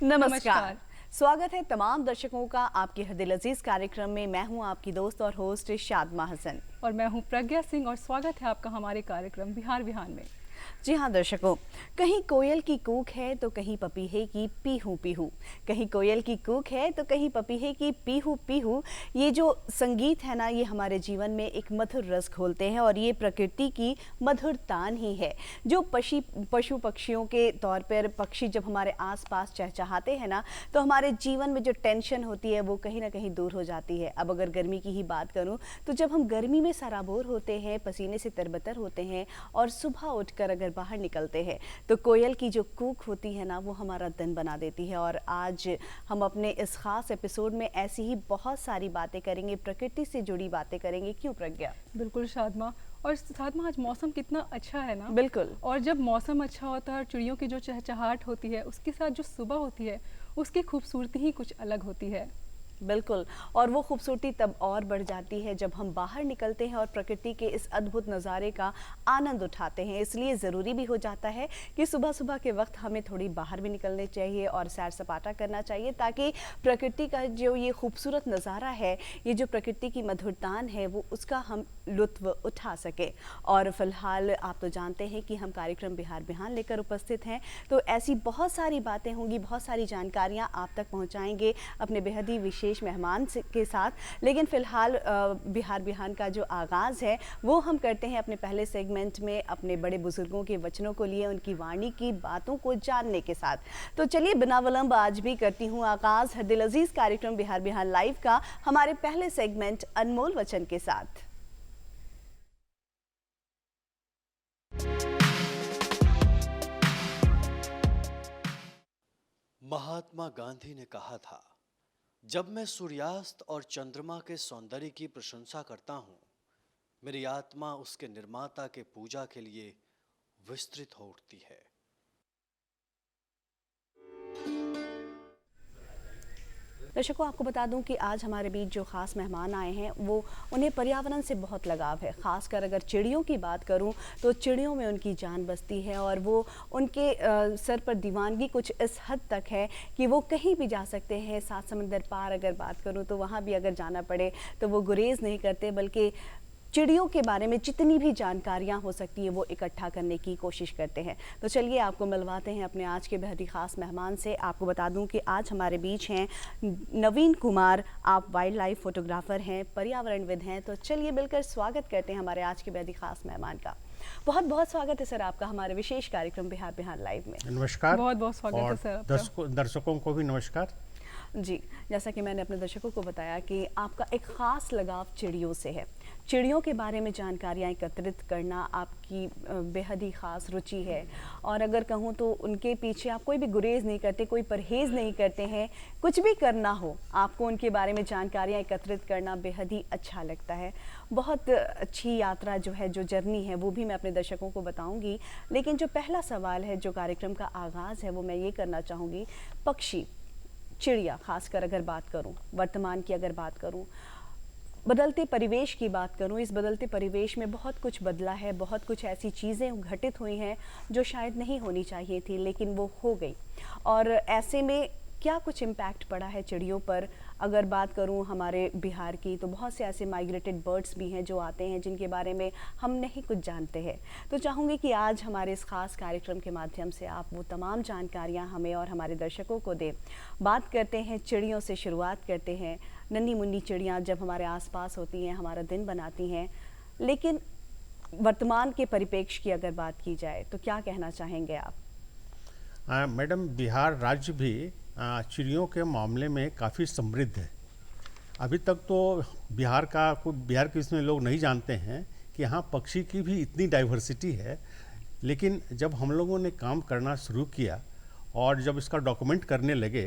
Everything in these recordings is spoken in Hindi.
नमस्कार। स्वागत है तमाम दर्शकों का आपके हृदय अजीज कार्यक्रम में। मैं हूं आपकी दोस्त और होस्ट शादमा हसन और मैं हूं प्रज्ञा सिंह और स्वागत है आपका हमारे कार्यक्रम बिहार बिहान में। जी हाँ दर्शकों, कहीं कोयल की कूक है तो कहीं पपीहे की पीहू पीहू, कहीं कोयल की कूक है तो कहीं पपीहे की पीहू पीहू। ये जो संगीत है ना, ये हमारे जीवन में एक मधुर रस घोलते हैं और ये प्रकृति की मधुर तान ही है। जो पशु पक्षियों के तौर पर पक्षी जब हमारे आसपास चहचहाते हैं ना, तो हमारे जीवन में जो टेंशन होती है वो कहीं ना कहीं दूर हो जाती है। अब अगर गर्मी की ही बात करूँ तो जब हम गर्मी में सराबोर होते हैं, पसीने से तरबतर होते हैं और सुबह उठकर अगर बाहर निकलते हैं तो कोयल की जो कूक होती है ना, वो हमारा दिन बना देती है। और आज हम अपने इस खास एपिसोड में ऐसी ही बहुत सारी बातें करेंगे, प्रकृति से जुड़ी बातें करेंगे। क्यों प्रज्ञा? बिल्कुल शादमा। और सादमा, आज मौसम कितना अच्छा है ना। बिल्कुल। और जब मौसम अच्छा होता है और चिड़ियों की जो चहचहाट होती है, उसके साथ जो सुबह होती है, उसकी खूबसूरती ही कुछ अलग होती है। बिल्कुल। और वो खूबसूरती तब और बढ़ जाती है जब हम बाहर निकलते हैं और प्रकृति के इस अद्भुत नज़ारे का आनंद उठाते हैं। इसलिए ज़रूरी भी हो जाता है कि सुबह सुबह के वक्त हमें थोड़ी बाहर भी निकलने चाहिए और सैर सपाटा करना चाहिए, ताकि प्रकृति का जो ये खूबसूरत नज़ारा है, ये जो प्रकृति की मधुरतान है, वो उसका हम लुत्फ़ उठा सके। और फिलहाल आप तो जानते हैं कि हम कार्यक्रम बिहार बिहान लेकर उपस्थित हैं, तो ऐसी बहुत सारी बातें होंगी, बहुत सारी जानकारियाँ आप तक पहुँचाएंगे अपने बेहद ही विशेष मेहमान के साथ। लेकिन फिलहाल बिहार बिहान का जो आगाज़ है वो हम करते हैं अपने पहले सेगमेंट में अपने बड़े बुजुर्गों के वचनों को लिए, उनकी वाणी की बातों को जानने के साथ। तो चलिए बिना विलंब आज भी करती हूँ आगाज़ हर दिल अजीज कार्यक्रम बिहार बिहान लाइव का हमारे पहले सेगमेंट अनमोल वचन के साथ। महात्मा गांधी ने कहा था, जब मैं सूर्यास्त और चंद्रमा के सौंदर्य की प्रशंसा करता हूं, मेरी आत्मा उसके निर्माता के पूजा के लिए विस्तृत हो उठती है। दर्शकों, आपको बता दूं कि आज हमारे बीच जो ख़ास मेहमान आए हैं वो उन्हें पर्यावरण से बहुत लगाव है। ख़ासकर अगर चिड़ियों की बात करूं तो चिड़ियों में उनकी जान बसती है और वो उनके सर पर दीवानगी कुछ इस हद तक है कि वो कहीं भी जा सकते हैं। सात समंदर पार अगर बात करूं तो वहाँ भी अगर जाना पड़े तो वो गुरेज नहीं करते, बल्कि चिड़ियों के बारे में जितनी भी जानकारियां हो सकती है वो इकट्ठा करने की कोशिश करते हैं। तो चलिए आपको मिलवाते हैं अपने आज के बेहद ही ख़ास मेहमान से। आपको बता दूं कि आज हमारे बीच हैं नवीन कुमार। आप वाइल्ड लाइफ फोटोग्राफर हैं, पर्यावरणविद हैं। तो चलिए मिलकर स्वागत करते हैं हमारे आज के बेहद ही ख़ास मेहमान का। बहुत बहुत स्वागत है सर आपका हमारे विशेष कार्यक्रम बिहार बिहार लाइव में। नमस्कार। बहुत बहुत स्वागत है सर आपका। दर्शकों को भी नमस्कार जी। जैसा कि मैंने अपने दर्शकों को बताया कि आपका एक ख़ास लगाव चिड़ियों से है। चिड़ियों के बारे में जानकारियाँ एकत्रित करना आपकी बेहद ही ख़ास रुचि है। और अगर कहूँ तो उनके पीछे आप कोई भी गुरेज नहीं करते, कोई परहेज़ नहीं करते हैं। कुछ भी करना हो आपको उनके बारे में जानकारियाँ एकत्रित करना बेहद ही अच्छा लगता है। बहुत अच्छी यात्रा जो है, जो जर्नी है, वो भी मैं अपने दर्शकों को बताऊँगी। लेकिन जो पहला सवाल है, जो कार्यक्रम का आगाज़ है, वो मैं ये करना चाहूँगी। पक्षी, चिड़िया, खासकर अगर बात करूं, वर्तमान की अगर बात करूं, बदलते परिवेश की बात करूं, इस बदलते परिवेश में बहुत कुछ बदला है, बहुत कुछ ऐसी चीज़ें घटित हुई हैं जो शायद नहीं होनी चाहिए थी, लेकिन वो हो गई। और ऐसे में क्या कुछ इम्पैक्ट पड़ा है चिड़ियों पर? अगर बात करूं हमारे बिहार की, तो बहुत से ऐसे माइग्रेटेड बर्ड्स भी हैं जो आते हैं जिनके बारे में हम नहीं कुछ जानते हैं। तो चाहूँगी कि आज हमारे इस खास कार्यक्रम के माध्यम से आप वो तमाम जानकारियां हमें और हमारे दर्शकों को दें। बात करते हैं चिड़ियों से, शुरुआत करते हैं। नन्ही मुन्नी चिड़ियाँ जब हमारे आसपास होती हैं, हमारा दिन बनाती हैं, लेकिन वर्तमान के परिप्रेक्ष्य की अगर बात की जाए तो क्या कहना चाहेंगे आप? मैडम, बिहार राज्य भी चिड़ियों के मामले में काफ़ी समृद्ध है। अभी तक तो बिहार के इसमें लोग नहीं जानते हैं कि यहाँ पक्षी की भी इतनी डाइवर्सिटी है। लेकिन जब हम लोगों ने काम करना शुरू किया और जब इसका डॉक्यूमेंट करने लगे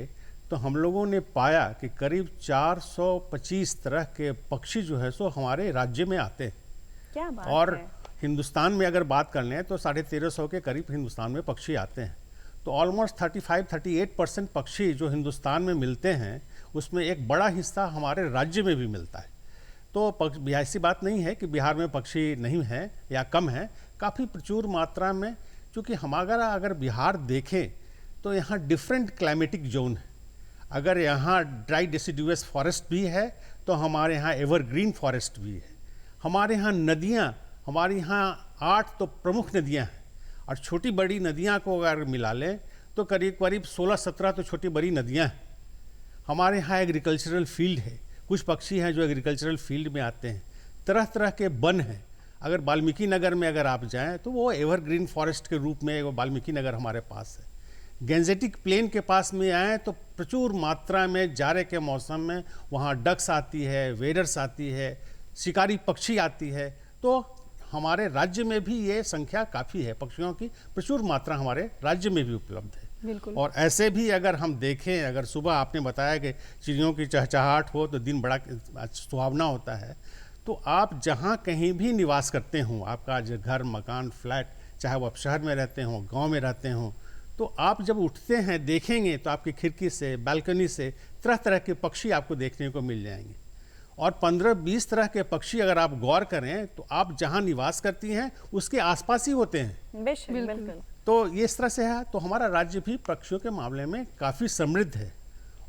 तो हम लोगों ने पाया कि करीब 425 तरह के पक्षी जो है सो हमारे राज्य में आते हैं। क्या बात और है? हिंदुस्तान में अगर बात कर लें तो 1350 के करीब हिंदुस्तान में पक्षी आते हैं। तो ऑलमोस्ट 35-38% पक्षी जो हिंदुस्तान में मिलते हैं उसमें एक बड़ा हिस्सा हमारे राज्य में भी मिलता है। तो ऐसी बात नहीं है कि बिहार में पक्षी नहीं हैं या कम हैं, काफ़ी प्रचुर मात्रा में। क्योंकि हम अगर बिहार देखें तो यहाँ डिफरेंट क्लाइमेटिक जोन है। अगर यहाँ ड्राई डेसिडुअस फॉरेस्ट भी है तो हमारे यहाँ एवरग्रीन फॉरेस्ट भी है। हमारे यहाँ नदियाँ, हमारे यहाँ 8 तो प्रमुख नदियाँ हैं, और छोटी बड़ी नदियाँ को अगर मिला लें तो करीब करीब 16-17 तो छोटी बड़ी नदियाँ हैं। हमारे यहाँ एग्रीकल्चरल फील्ड है, कुछ पक्षी हैं जो एग्रीकल्चरल फील्ड में आते हैं, तरह तरह के वन हैं। अगर वाल्मीकि नगर में अगर आप जाएं तो वो एवरग्रीन फॉरेस्ट के रूप में वाल्मीकि नगर हमारे पास है। गेंजेटिक प्लेन के पास में आएँ तो प्रचुर मात्रा में जाड़े के मौसम में वहाँ डक्स आती है, वेडर्स आती है, शिकारी पक्षी आती है। तो हमारे राज्य में भी ये संख्या काफ़ी है, पक्षियों की प्रचुर मात्रा हमारे राज्य में भी उपलब्ध है। बिल्कुल। और ऐसे भी अगर हम देखें, अगर सुबह आपने बताया कि चिड़ियों की चहचहाहट हो तो दिन बड़ा सुहावना होता है, तो आप जहाँ कहीं भी निवास करते हों, आपका जो घर, मकान, फ्लैट, चाहे वो आप शहर में रहते हों, गांव में रहते हों, तो आप जब उठते हैं देखेंगे तो आपकी खिड़की से, बालकनी से तरह तरह के पक्षी आपको देखने को मिल जाएंगे। और 15-20 तरह के पक्षी अगर आप गौर करें तो आप जहाँ निवास करती हैं उसके आसपास ही होते हैं। बेशक, बिल्कुल। तो ये इस तरह से है। तो हमारा राज्य भी पक्षियों के मामले में काफ़ी समृद्ध है।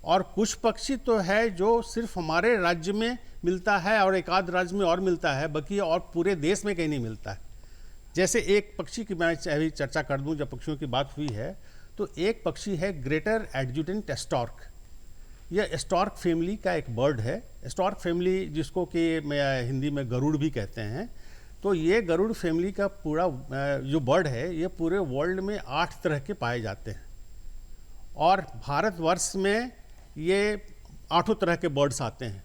और कुछ पक्षी तो है जो सिर्फ हमारे राज्य में मिलता है और एक आध राज्य में और मिलता है, बाकी और पूरे देश में कहीं नहीं मिलता है। जैसे एक पक्षी की मैं अभी चर्चा कर दूं, जब पक्षियों की बात हुई है तो एक पक्षी है ग्रेटर एडजुटेंट स्टॉर्क। यह स्टॉर्क फैमिली का एक बर्ड है। स्टॉर्क फैमिली जिसको कि हिंदी में गरुड़ भी कहते हैं। तो ये गरुड़ फैमिली का पूरा जो बर्ड है ये पूरे वर्ल्ड में 8 तरह के पाए जाते हैं, और भारतवर्ष में ये 8 तरह के बर्ड्स आते हैं।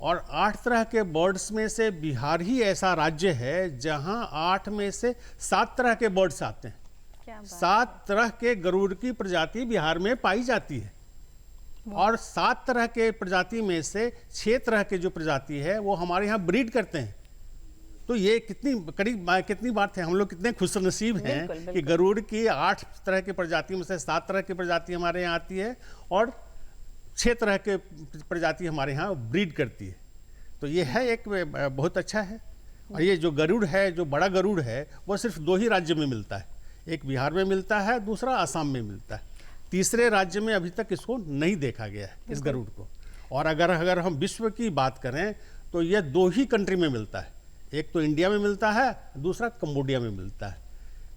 और 8 तरह के बर्ड्स में से बिहार ही ऐसा राज्य है जहां 8 में से 7 तरह के बर्ड्स आते हैं। क्या बात 7 तरह के गरुड़ की प्रजाति बिहार में पाई जाती है, और 7 तरह के प्रजाति में से 6 तरह के जो प्रजाति है वो हमारे यहाँ ब्रीड करते हैं। तो ये कितनी बात है, हम लोग कितने खुशनसीब हैं बिल्कुल, बिल्कुल। कि गरुड़ की 8 तरह की प्रजाति में से 7 तरह की प्रजाति हमारे यहाँ आती है और 6 तरह के प्रजाति हमारे यहाँ ब्रीड करती है। तो ये है एक बहुत अच्छा है। और ये जो गरुड़ है, जो बड़ा गरुड़ है, वो सिर्फ 2 ही राज्य में मिलता है। एक बिहार में मिलता है, दूसरा आसाम में मिलता है। तीसरे राज्य में अभी तक इसको नहीं देखा गया है, इस गरुड़ को। और अगर हम विश्व की बात करें तो ये 2 ही कंट्री में मिलता है, एक तो इंडिया में मिलता है, दूसरा कंबोडिया में मिलता है।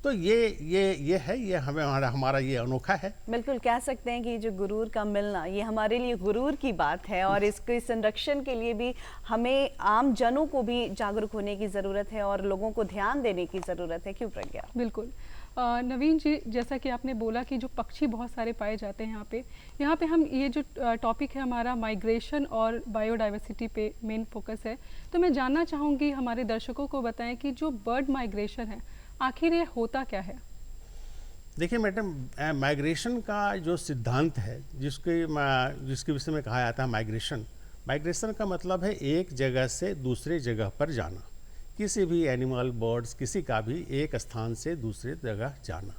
तो ये है, ये हमारा ये अनोखा है। बिल्कुल कह सकते हैं कि जो गुरूर का मिलना ये हमारे लिए गुरूर की बात है, और इसके संरक्षण के लिए भी हमें आम जनों को भी जागरूक होने की ज़रूरत है और लोगों को ध्यान देने की ज़रूरत है। क्यों प्रज्ञा? बिल्कुल। नवीन जी, जैसा कि आपने बोला कि जो पक्षी बहुत सारे पाए जाते हैं यहाँ पे हम ये जो टॉपिक है हमारा माइग्रेशन और बायोडाइवर्सिटी पे मेन फोकस है। तो मैं जानना चाहूँगी, हमारे दर्शकों को बताएं कि जो बर्ड माइग्रेशन है आखिर ये होता क्या है? देखिए मैडम, माइग्रेशन का जो सिद्धांत है जिसके विषय में कहा जाता है माइग्रेशन का मतलब है एक जगह से दूसरे जगह पर जाना। किसी भी एनिमल, बर्ड्स, किसी का भी एक स्थान से दूसरे जगह जाना,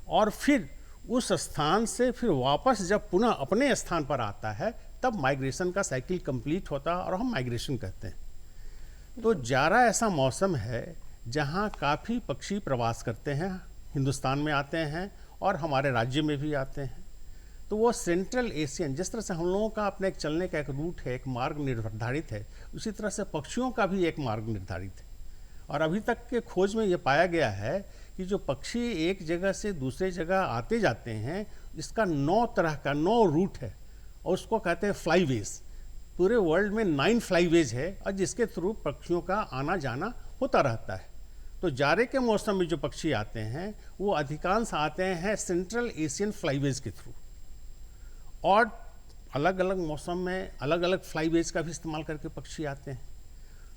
और फिर उस स्थान से फिर वापस जब पुनः अपने स्थान पर आता है तब माइग्रेशन का साइकिल कंप्लीट होता है और हम माइग्रेशन कहते हैं। तो जाड़ा ऐसा मौसम है जहाँ काफ़ी पक्षी प्रवास करते हैं, हिंदुस्तान में आते हैं और हमारे राज्य में भी आते हैं। तो वो सेंट्रल एशियन, जिस तरह से हम लोगों का अपने एक चलने का एक रूट है, एक मार्ग निर्धारित है, उसी तरह से पक्षियों का भी एक मार्ग निर्धारित है। और अभी तक के खोज में ये पाया गया है कि जो पक्षी एक जगह से दूसरे जगह आते जाते हैं, इसका 9 तरह का 9 रूट है, और उसको कहते हैं फ्लाईवेज। पूरे वर्ल्ड में 9 फ्लाईवेज है, और जिसके थ्रू पक्षियों का आना जाना होता रहता है। तो जाड़े के मौसम में जो पक्षी आते हैं वो अधिकांश आते हैं सेंट्रल एशियन फ्लाईवेज के थ्रू, और अलग अलग मौसम में अलग अलग फ्लाईवेज का भी इस्तेमाल करके पक्षी आते हैं।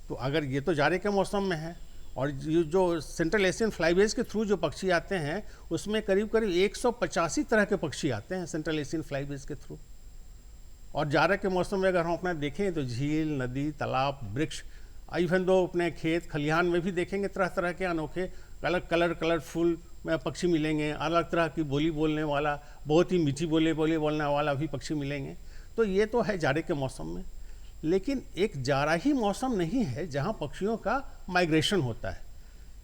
तो अगर ये तो जाड़े के मौसम में है, और जो सेंट्रल एशियन फ्लाईवेज के थ्रू जो पक्षी आते हैं उसमें करीब करीब 185 तरह के पक्षी आते हैं सेंट्रल एशियन फ्लाईवेज के थ्रू। और जाड़े के मौसम में अगर हम अपना देखें तो झील, नदी, तालाब, वृक्ष, इवन दो अपने खेत खलिहान में भी देखेंगे तरह तरह के अनोखे कलरफुल पक्षी मिलेंगे। अलग तरह की बोली बोलने वाला, बहुत ही मीठी बोलने वाला भी पक्षी मिलेंगे। तो ये तो है जाड़े के मौसम में। लेकिन एक जाड़ा ही मौसम नहीं है जहाँ पक्षियों का माइग्रेशन होता है।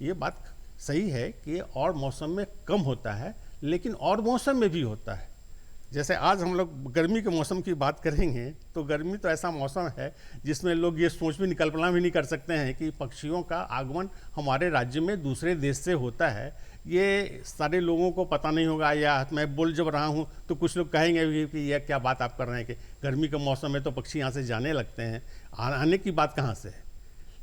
ये बात सही है कि और मौसम में कम होता है, लेकिन और मौसम में भी होता है। जैसे आज हम लोग गर्मी के मौसम की बात करेंगे तो गर्मी तो ऐसा मौसम है जिसमें लोग ये सोच भी कल्पना भी नहीं कर सकते हैं कि पक्षियों का आगमन हमारे राज्य में दूसरे देश से होता है। ये सारे लोगों को पता नहीं होगा, या मैं बोल जब रहा हूँ तो कुछ लोग कहेंगे भी कि यह क्या बात आप कर रहे हैं कि गर्मी के मौसम में तो पक्षी यहाँ से जाने लगते हैं, आने की बात कहाँ से है।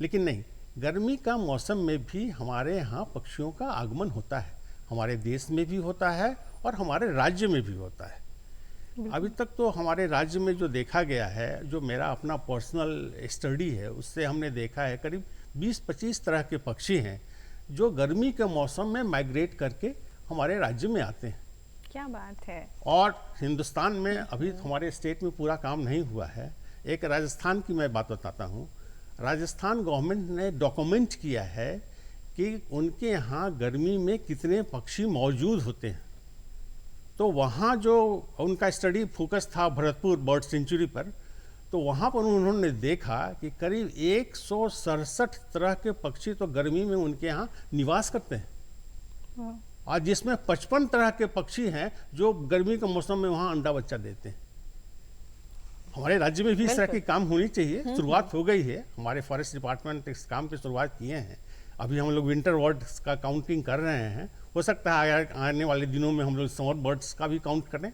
लेकिन नहीं, गर्मी का मौसम में भी हमारे यहाँ पक्षियों का आगमन होता है, हमारे देश में भी होता है और हमारे राज्य में भी होता है। अभी तक तो हमारे राज्य में जो देखा गया है, जो मेरा अपना पर्सनल स्टडी है, उससे हमने देखा है करीब 20-25 तरह के पक्षी हैं जो गर्मी के मौसम में माइग्रेट करके हमारे राज्य में आते हैं। क्या बात है। और हिंदुस्तान में अभी हमारे स्टेट में पूरा काम नहीं हुआ है। एक राजस्थान की मैं बात बताता हूँ। राजस्थान गवर्नमेंट ने डॉक्यूमेंट किया है कि उनके यहाँ गर्मी में कितने पक्षी मौजूद होते हैं। तो वहाँ जो उनका स्टडी फोकस था भरतपुर बर्ड सेंचुरी पर, तो वहाँ पर उन्होंने देखा कि करीब 167 तरह के पक्षी तो गर्मी में उनके यहाँ निवास करते हैं, और जिसमें 55 तरह के पक्षी हैं जो गर्मी के मौसम में वहाँ अंडा बच्चा देते हैं। हमारे राज्य में भी इस तरह की काम होनी चाहिए। शुरुआत हो गई है, हमारे फॉरेस्ट डिपार्टमेंट इस काम की शुरुआत किए हैं। अभी हम लोग विंटर बर्ड्स का काउंटिंग कर रहे हैं। हो सकता है आने वाले दिनों में हम लोग समर बर्ड्स का भी काउंट करें।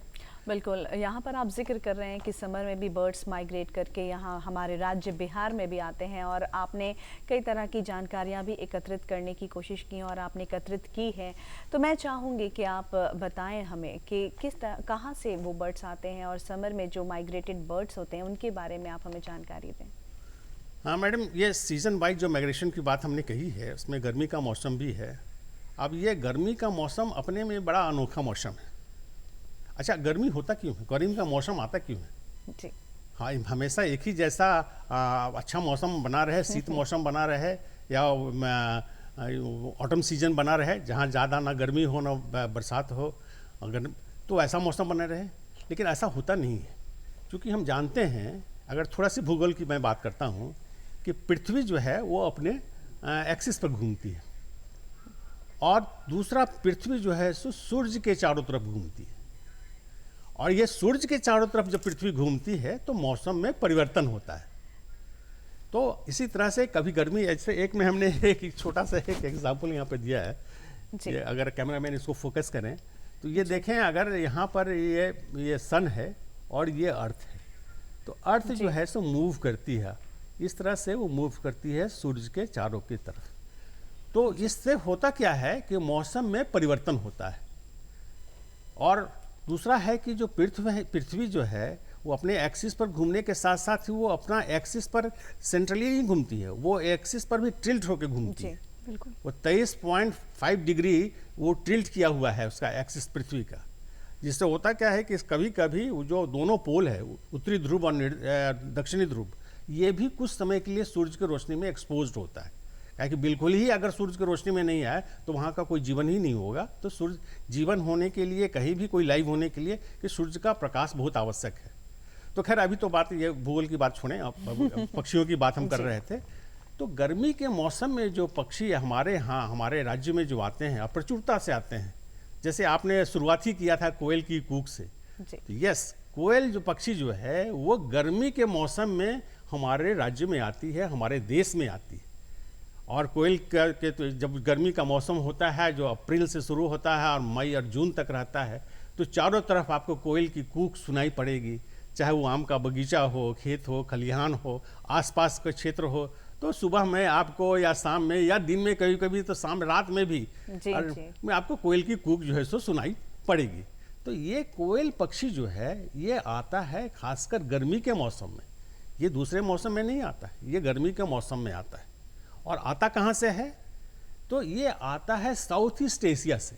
बिल्कुल, यहाँ पर आप जिक्र कर रहे हैं कि समर में भी बर्ड्स माइग्रेट करके यहाँ हमारे राज्य बिहार में भी आते हैं, और आपने कई तरह की जानकारियाँ भी एकत्रित करने की कोशिश की और आपने एकत्रित की है। तो मैं चाहूँगी कि आप बताएं हमें कि कहाँ से वो बर्ड्स आते हैं, और समर में जो माइग्रेटेड बर्ड्स होते हैं उनके बारे में आप हमें जानकारी दें। हाँ मैडम, ये सीज़न वाइज जो माइग्रेशन की बात हमने कही है, उसमें गर्मी का मौसम भी है। अब ये गर्मी का मौसम अपने में बड़ा अनोखा मौसम है। अच्छा, गर्मी होता क्यों है, गर्मी का मौसम आता क्यों है? जी हाँ, हमेशा एक ही जैसा अच्छा मौसम बना रहे, शीत मौसम बना रहे, या ऑटम सीजन बना रहे जहाँ ज़्यादा ना गर्मी हो ना बरसात हो, अगर तो ऐसा मौसम बना रहे। लेकिन ऐसा होता नहीं है, क्योंकि हम जानते हैं, अगर थोड़ा सी भूगोल की मैं बात करता हूँ, कि पृथ्वी जो है वो अपने एक्सिस पर घूमती है, और दूसरा पृथ्वी जो है सो सूर्य के चारों तरफ घूमती है। और ये सूर्य के चारों तरफ जब पृथ्वी घूमती है तो मौसम में परिवर्तन होता है। तो इसी तरह से कभी गर्मी, ऐसे एक में हमने एक छोटा सा एक एग्जाम्पल यहाँ पे दिया है। ये अगर कैमरामैन इसको फोकस करें तो ये देखें, अगर यहाँ पर ये सन है और ये अर्थ है, तो अर्थ जो है सो मूव करती है, इस तरह से वो मूव करती है सूर्य के चारों की तरफ। तो इससे होता क्या है कि मौसम में परिवर्तन होता है। और दूसरा है कि जो पृथ्वी जो है वो अपने एक्सिस पर घूमने के साथ साथ ही वो अपना एक्सिस पर सेंट्रली नहीं घूमती है, वो एक्सिस पर भी टिल्ट होकर घूमती है। बिल्कुल, वो 23.5 डिग्री वो टिल्ट किया हुआ है उसका एक्सिस पृथ्वी का। जिससे होता क्या है कि कभी कभी जो दोनों पोल है, उत्तरी ध्रुव और दक्षिणी ध्रुव, ये भी कुछ समय के लिए सूर्य की रोशनी में एक्सपोज्ड होता है। कि बिल्कुल ही अगर सूर्य की रोशनी में नहीं आए तो वहाँ का कोई जीवन ही नहीं होगा। तो सूर्य जीवन होने के लिए, कहीं भी कोई लाइव होने के लिए, कि सूर्य का प्रकाश बहुत आवश्यक है। तो खैर अभी तो बात ये भूगोल की बात छोड़ें, अब पक्षियों की बात हम कर रहे थे। तो गर्मी के मौसम में जो पक्षी हमारे यहाँ हमारे राज्य में जो आते हैं, प्रचुरता से आते हैं। जैसे आपने शुरुआत ही किया था कोयल की कूक से। यस, कोयल जो पक्षी जो है वो गर्मी के मौसम में हमारे राज्य में आती है, हमारे देश में आती है। और कोयल के तो जब गर्मी का मौसम होता है, जो अप्रैल से शुरू होता है और मई और जून तक रहता है, तो चारों तरफ आपको कोयल की कूक सुनाई पड़ेगी। चाहे वो आम का बगीचा हो, खेत हो, खलिहान हो, आसपास का क्षेत्र हो, तो सुबह में आपको या शाम में या दिन में, कभी कभी तो शाम रात में भी में आपको कोयल की कूक जो है सो सुनाई पड़ेगी। तो ये कोयल पक्षी जो है ये आता है खासकर गर्मी के मौसम में। ये दूसरे मौसम में नहीं आता है, ये गर्मी के मौसम में आता है। और आता कहाँ से है? तो ये आता है साउथ ईस्ट एशिया से।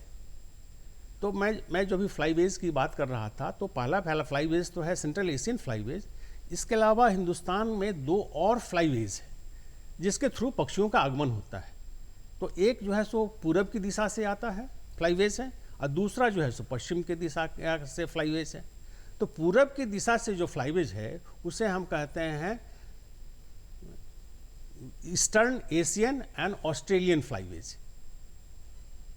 तो मैं जो भी फ्लाईवेज की बात कर रहा था, तो पहला फ्लाईवेज तो है सेंट्रल एशियन फ्लाईवेज। इसके अलावा हिंदुस्तान में 2 और फ्लाईवेज है जिसके थ्रू पक्षियों का आगमन होता है। तो एक जो है सो पूरब की दिशा से आता है फ्लाईवेज है, और दूसरा जो है सो पश्चिम की दिशा से फ्लाईवेज है। तो पूरब की दिशा से जो फ्लाईवेज है उसे हम कहते हैं eastern Asian and Australian flyways.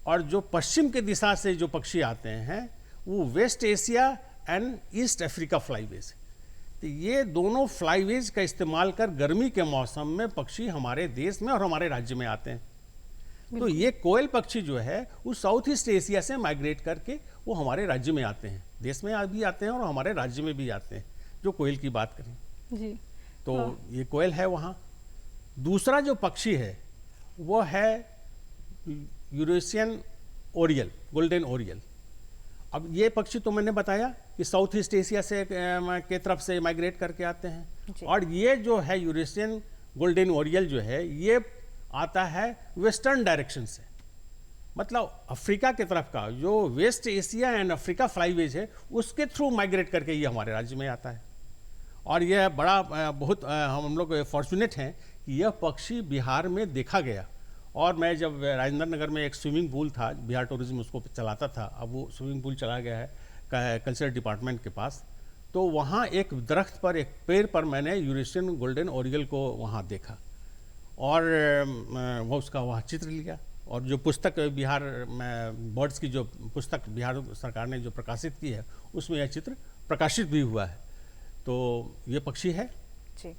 और जो पश्चिम के दिशा से जो पक्षी आते हैं वो West Asia and East Africa flyways. तो ये दोनों फ्लाईवेज का इस्तेमाल कर गर्मी के मौसम में पक्षी हमारे देश में और हमारे राज्य में आते हैं। तो ये कोयल पक्षी जो है वो साउथ ईस्ट एशिया से माइग्रेट करके वो हमारे राज्य में आते हैं, देश में भी आते हैं और हमारे राज्य में भी आते हैं। जो कोयल की बात करें जी, तो ये कोयल है वहाँ। दूसरा जो पक्षी है वो है यूरेशियन ओरियल, गोल्डन ओरियल। अब ये पक्षी तो मैंने बताया कि साउथ ईस्ट एशिया से के तरफ से माइग्रेट करके आते हैं। और ये जो है यूरेशियन गोल्डन ओरियल जो है ये आता है वेस्टर्न डायरेक्शन से, मतलब अफ्रीका के तरफ का जो West Asia and Africa flyways है उसके थ्रू माइग्रेट करके ये हमारे राज्य में आता है। और यह बड़ा बहुत हम लोग फॉर्चुनेट हैं कि यह पक्षी बिहार में देखा गया। और मैं जब राजेंद्र नगर में एक स्विमिंग पूल था, बिहार टूरिज्म उसको चलाता था, अब वो स्विमिंग पूल चला गया है कल्चरल डिपार्टमेंट के पास, तो वहाँ एक दरख्त पर, एक पेड़ पर मैंने यूरेशियन गोल्डन ओरियल को वहाँ देखा और वो उसका वहाँ चित्र लिया। और जो पुस्तक बिहार बर्ड्स की जो पुस्तक बिहार सरकार ने जो प्रकाशित की है उसमें यह चित्र प्रकाशित भी हुआ है। तो ये पक्षी है जी।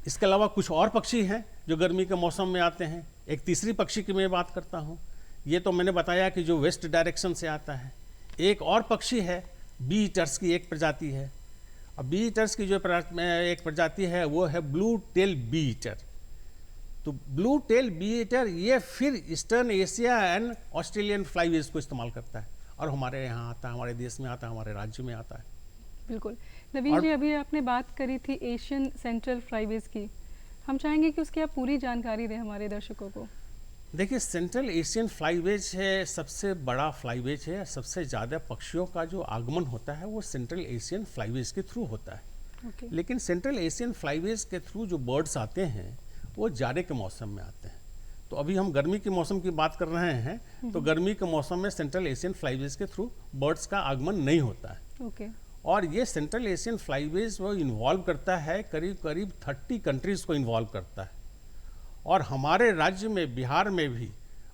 इसके अलावा कुछ और पक्षी हैं जो गर्मी के मौसम में आते हैं। एक तीसरी पक्षी की मैं बात करता हूँ, ये तो मैंने बताया कि जो वेस्ट डायरेक्शन से आता है। एक और पक्षी है बी ईटर्स की एक प्रजाति है। अब बी ईटर्स की जो एक प्रजाति है वो है ब्लू टेल बी ईटर। तो ब्लू टेल बी ईटर ये फिर ईस्टर्न एशिया एंड ऑस्ट्रेलियन फ्लाईवेज को इस्तेमाल करता है और हमारे यहाँ आता है, हमारे देश में आता है, हमारे राज्य में आता है। बिल्कुल। नवीन जी, अभी आपने बात करी थी एशियन सेंट्रल फ्लाईवेज की, हम चाहेंगे कि उसकी आप पूरी जानकारी दें हमारे दर्शकों को। देखिए, सेंट्रल एशियन फ्लाईवेज है सबसे बड़ा फ्लाईवेज है। सबसे ज़्यादा पक्षियों का जो आगमन होता है वो सेंट्रल एशियन फ्लाईवेज के थ्रू होता है। लेकिन सेंट्रल एशियन फ्लाईवेज के थ्रू जो बर्ड्स आते हैं वो जाड़े के मौसम में आते हैं। तो अभी हम गर्मी के मौसम की बात कर रहे हैं, तो गर्मी के मौसम में सेंट्रल एशियन फ्लाईवेज के थ्रू बर्ड्स का आगमन नहीं होता है। और ये सेंट्रल एशियन फ्लाईवेज वो इन्वॉल्व करता है करीब करीब 30 कंट्रीज़ को इन्वॉल्व करता है। और हमारे राज्य में, बिहार में भी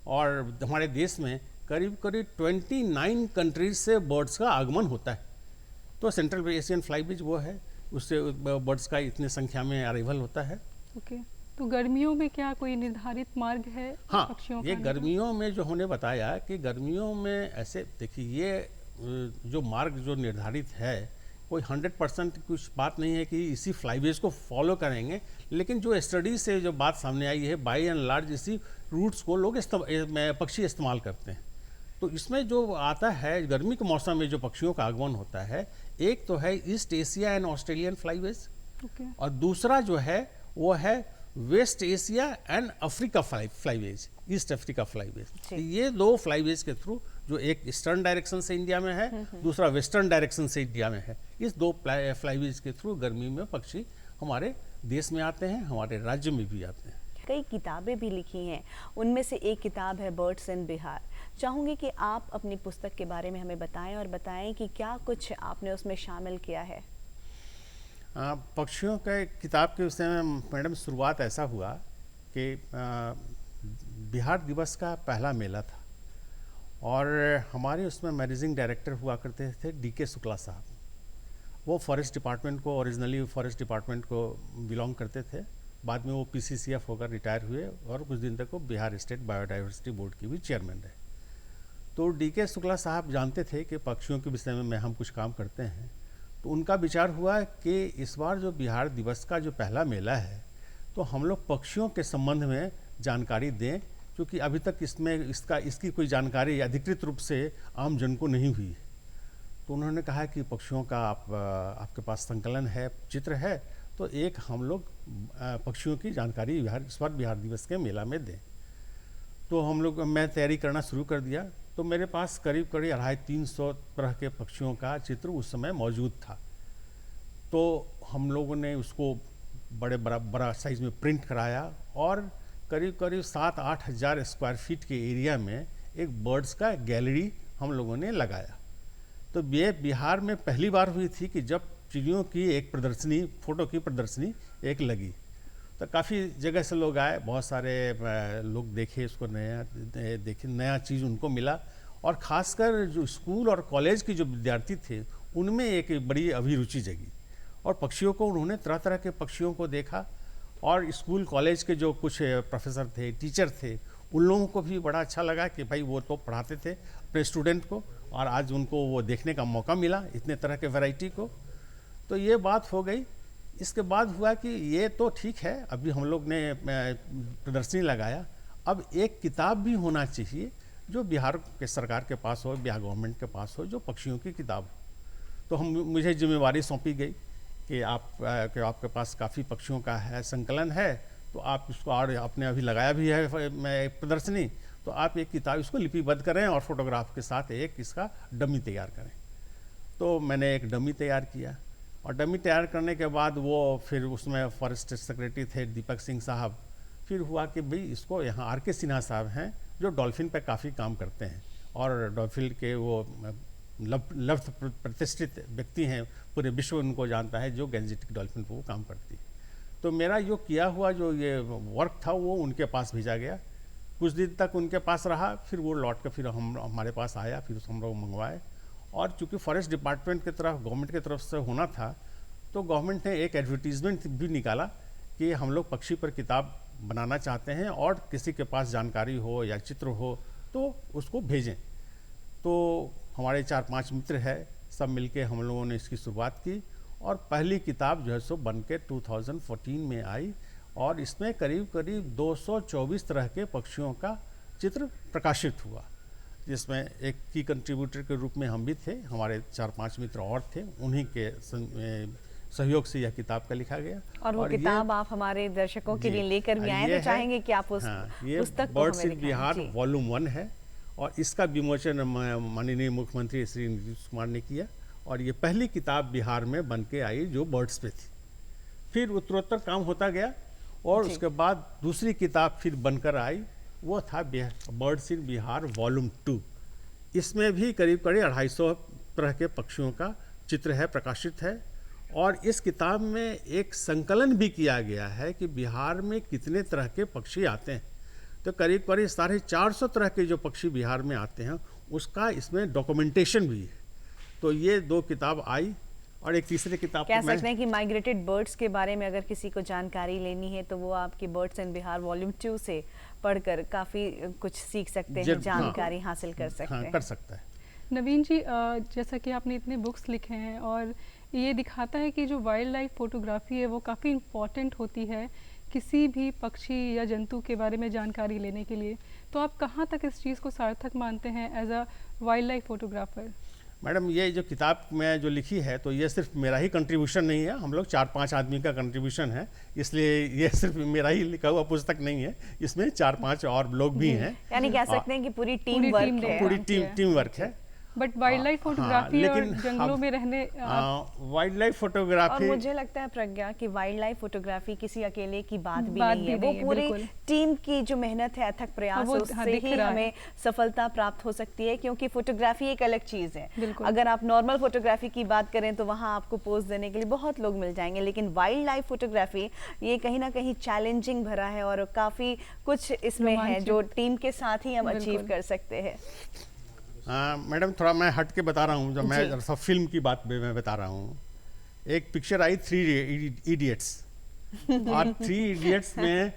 और हमारे देश में करीब करीब 29 कंट्रीज से बर्ड्स का आगमन होता है। तो सेंट्रल एशियन फ्लाईवेज वो है, उससे बर्ड्स का इतने संख्या में अराइवल होता है। तो गर्मियों में क्या कोई निर्धारित मार्ग है? हाँ, पक्षियों ये गर्मियों में जो हमने बताया कि गर्मियों में ऐसे देखिए, ये जो मार्ग जो निर्धारित है कोई 100% कुछ बात नहीं है कि इसी फ्लाईवेज को फॉलो करेंगे, लेकिन जो स्टडी से जो बात सामने आई है बाय एंड लार्ज इसी रूट्स को लोग पक्षी इस्तेमाल करते हैं। तो इसमें जो आता है गर्मी के मौसम में जो पक्षियों का आगमन होता है, एक तो है East Asia and Australian flyways, और दूसरा जो है वो है West Asia and Africa flyways, East Africa flyways. ये दो फ्लाईवेज के थ्रू, जो एक ईस्टर्न डायरेक्शन से इंडिया में है, दूसरा वेस्टर्न डायरेक्शन से इंडिया में है, इस दो फ्लाईवेज के थ्रू गर्मी में पक्षी हमारे देश में आते हैं, हमारे राज्य में भी आते हैं। कई किताबें भी लिखी हैं, उनमें से एक किताब है बर्ड्स इन बिहार। चाहूँगी कि आप अपनी पुस्तक के बारे में हमें बताएं और बताएं कि क्या कुछ आपने उसमें शामिल किया है। पक्षियों के किताब के विषय में मैडम शुरुआत ऐसा हुआ कि बिहार दिवस का पहला मेला था और हमारे उसमें मैनेजिंग डायरेक्टर हुआ करते थे DK शुक्ला साहब। वो फॉरेस्ट डिपार्टमेंट को, ओरिजिनली फॉरेस्ट डिपार्टमेंट को बिलोंग करते थे, बाद में वो PCCF होकर रिटायर हुए और कुछ दिन तक वो बिहार स्टेट बायोडाइवर्सिटी बोर्ड की भी चेयरमैन रहे। तो DK शुक्ला साहब जानते थे कि पक्षियों के विषय में हम कुछ काम करते हैं, तो उनका विचार हुआ कि इस बार जो बिहार दिवस का जो पहला मेला है तो हम लोग पक्षियों के संबंध में जानकारी दें, क्योंकि अभी तक इसकी कोई जानकारी अधिकृत रूप से आम जन को नहीं हुई है। तो उन्होंने कहा कि पक्षियों का आपके पास संकलन है, चित्र है, तो एक हम लोग पक्षियों की जानकारी इस बार बिहार दिवस के मेला में दें। तो मैं तैयारी करना शुरू कर दिया। तो मेरे पास करीब 250-300 तरह के पक्षियों का चित्र उस समय मौजूद था। तो हम लोगों ने उसको बड़ा साइज में प्रिंट कराया और करीब 7-8 हज़ार स्क्वायर फीट के एरिया में एक बर्ड्स का गैलरी हम लोगों ने लगाया। तो ये बिहार में पहली बार हुई थी कि जब चिड़ियों की एक प्रदर्शनी, फोटो की प्रदर्शनी एक लगी। तो काफ़ी जगह से लोग आए, बहुत सारे लोग देखे इसको, नया चीज़ उनको मिला। और ख़ासकर जो स्कूल और कॉलेज के जो विद्यार्थी थे उनमें एक बड़ी अभिरुचि जगी, और पक्षियों को उन्होंने तरह तरह के पक्षियों को देखा। और स्कूल कॉलेज के जो कुछ प्रोफेसर थे, टीचर थे, उन लोगों को भी बड़ा अच्छा लगा कि भाई वो तो पढ़ाते थे अपने स्टूडेंट को, और आज उनको वो देखने का मौका मिला इतने तरह के वैरायटी को। तो ये बात हो गई। इसके बाद हुआ कि ये तो ठीक है, अभी हम लोग ने प्रदर्शनी लगाया, अब एक किताब भी होना चाहिए जो बिहार के सरकार के पास हो, बिहार गवर्नमेंट के पास हो, जो पक्षियों की किताब हो। तो मुझे जिम्मेवारी सौंपी गई कि आपके पास काफ़ी पक्षियों का है संकलन है, तो आप इसको, और आपने अभी लगाया भी है प्रदर्शनी, तो आप एक किताब इसको लिपिबद्ध करें और फोटोग्राफ के साथ एक इसका डमी तैयार करें। तो मैंने एक डमी तैयार किया, और डमी तैयार करने के बाद वो फिर उसमें फॉरेस्ट सेक्रेटरी थे दीपक सिंह साहब। फिर हुआ कि भाई इसको, यहाँ RK सिन्हा साहब हैं जो डॉल्फिन पे काफ़ी काम करते हैं, और डॉल्फिन के वो लब्ध प्रतिष्ठित व्यक्ति हैं, पूरे विश्व उनको जानता है, जो गैंजेटिक डॉल्फिन पर वो काम करती है। तो मेरा जो किया हुआ जो ये वर्क था वो उनके पास भेजा गया, कुछ दिन तक उनके पास रहा, फिर वो लौट कर फिर हमारे पास आया, फिर हम लोग मंगवाए। और चूँकि फॉरेस्ट डिपार्टमेंट की तरफ, गवर्नमेंट की तरफ से होना था, तो गवर्नमेंट ने एक एडवर्टीजमेंट भी निकाला कि हम लोग पक्षी पर किताब बनाना चाहते हैं, और किसी के पास जानकारी हो या चित्र हो तो उसको भेजें। तो हमारे 4-5 मित्र हैं, सब मिलके हम लोगों ने इसकी शुरुआत की, और पहली किताब जो है सो बन के 2014 में आई, और इसमें करीब करीब 224 तरह के पक्षियों का चित्र प्रकाशित हुआ, जिसमें एक की कंट्रीब्यूटर के रूप में हम भी थे, हमारे 4-5 मित्र और थे, उन्हीं के सहयोग से यह किताब का लिखा गया। और वो किताब आप हमारे दर्शकों के लिए लेकर भी आए, तो चाहेंगे कि आप उस पुस्तक को बर्ड्स इन बिहार वॉल्यूम 1 है, और इसका विमोचन माननीय मुख्यमंत्री श्री नीतीश कुमार ने किया, और ये पहली किताब बिहार में बन के आई जो बर्ड्स पे थी। फिर उत्तरोत्तर काम होता गया, और उसके बाद दूसरी किताब फिर बनकर आई, वो था बर्ड्स इन बिहार वॉल्यूम 2। इसमें भी करीब करीब 250 तरह के पक्षियों का चित्र है, प्रकाशित है। और इस किताब में एक संकलन भी किया गया है कि बिहार में कितने तरह के पक्षी आते हैं। तो करीब करीब 450 तरह के जो पक्षी बिहार में आते हैं उसका इसमें डॉक्यूमेंटेशन भी है। तो ये 2 किताब आई, और एक तीसरी किताब कह सकते हैं कि माइग्रेटेड बर्ड्स के बारे में अगर किसी को जानकारी लेनी है तो वो आपकी बर्ड्स इन बिहार वॉल्यूम 2 से पढ़कर काफ़ी कुछ सीख सकते हैं, जानकारी हासिल कर सकते हैं। कर सकता है। नवीन जी, जैसा कि आपने इतने बुक्स लिखे हैं, और ये दिखाता है कि जो वाइल्ड लाइफ फोटोग्राफी है वो काफ़ी इम्पॉर्टेंट होती है किसी भी पक्षी या जंतु के बारे में जानकारी लेने के लिए। तो आप कहाँ तक इस चीज़ को सार्थक मानते हैं as a wildlife photographer? Madam, ये जो किताब मैं जो लिखी है, तो ये सिर्फ मेरा ही कंट्रीब्यूशन नहीं है, हम लोग 4-5 आदमी का कंट्रीब्यूशन है, इसलिए ये सिर्फ मेरा ही लिखा हुआ पुस्तक नहीं है, इसमें 4-5 और लोग भी हैं। यानी कह सकते हैं कि पूरी टीम वर्क है, पूरी टीम वर्क है। बट वाइल्ड लाइफ फोटोग्राफी और जंगलों में रहने वाइल्ड लाइफ फोटोग्राफी, और मुझे लगता है प्रज्ञा कि वाइल्ड लाइफ फोटोग्राफी किसी अकेले की बात भी नहीं है, वो पूरी टीम की जो मेहनत है, अथक प्रयास, उससे ही हमें सफलता प्राप्त हो सकती है। क्योंकि फोटोग्राफी एक अलग चीज़ है। अगर आप नॉर्मल फोटोग्राफी की बात करें तो वहाँ आपको पोज देने के लिए बहुत लोग मिल जाएंगे, लेकिन वाइल्ड लाइफ फोटोग्राफी ये कहीं ना कहीं चैलेंजिंग भरा है, और काफ़ी कुछ इसमें है जो टीम के साथ ही हम अचीव कर सकते हैं। मैडम, थोड़ा मैं हट के बता रहा हूँ, जब मैं सब फिल्म की बात मैं बता रहा हूँ। एक पिक्चर आई 3 इडियट्स, और 3 इडियट्स में